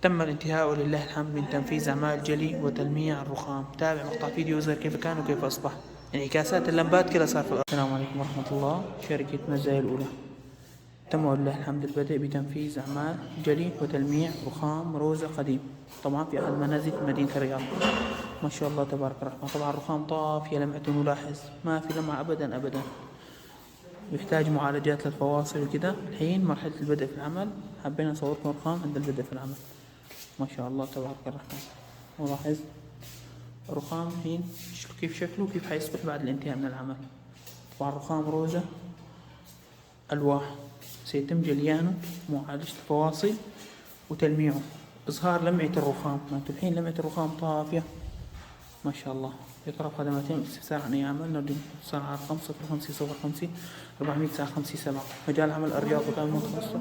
تم الانتهاء ولله الحمد من تنفيذ أعمال جلي وتلميع الرخام. تابع مقطع فيديو يظهر كيف كان وكيف أصبح. انعكاسات اللمبات كلها صار في الأرض. السلام عليكم ورحمة الله. شركة مزايا الأولى. تم ولله الحمد البدء بتنفيذ أعمال جلي وتلميع رخام روزة قديم، طبعا في أحد منازل مدينة الرياض. ما شاء الله تبارك الرحمن. طبعا الرخام طافية لمعة، نلاحظ ما في لمعة أبدا أبدا. يحتاج معالجات للفواصل وكده. الحين مرحلة البدء في العمل، حبينا نصوركم الرخام عند البدء في العمل. ما شاء الله تبارك الرحمن. ولاحظ الرخام الحين كيف شكله وكيف حيصبح بعد الانتهاء من العمل. طبعا الرخام روزة ألواح، سيتم جليانه، معالجة الفواصل وتلميعه، إظهار لمعة الرخام. معناته الحين لمعة الرخام طافية ما شاء الله. يطرح خدماتين استفسار عن أي عمل نرجو الاتصال على 0550 457. مجال عمل الرياض وكان متخصص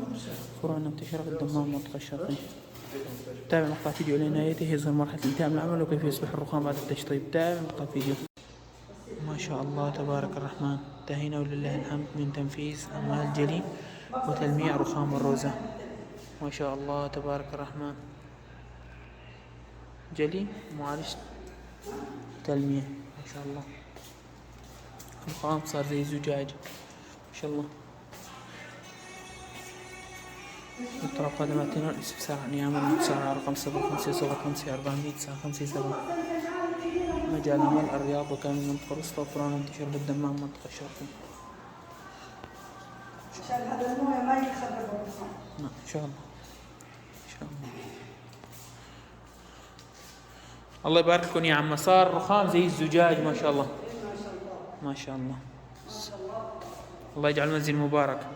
فروع منتشرة في الدمام منطقة الشرقية. تابع مقطع فيديو إلى نهايته يظهر مرحلة الانتهاء من العمل وكيف يصبح الرخام بعد التشطيب. تابع مقطع فيديو. ما شاء الله تبارك الرحمن. انتهينا ولله الحمد من تنفيذ أعمال جلي وتلميع رخام الروزة. ما شاء الله تبارك الرحمن. جلي معالجة تلميع ما شاء الله. الرخام صار زي الزجاج ما شاء الله. يطلب خدماتنا الاستفسار عن يعمل اتصال على رقم 0550 مجال عمل الرياض وكان من منطقة الوسطى وفران انتشار بالدمام منطقة الشرقية. عشان هذا المويه ما يتخرب الرخام. نعم إن شاء الله إن شاء الله. الله يبارك لكم يا عم. صار الرخام زي الزجاج ما شاء الله ما شاء الله. الله يجعل منزل مبارك.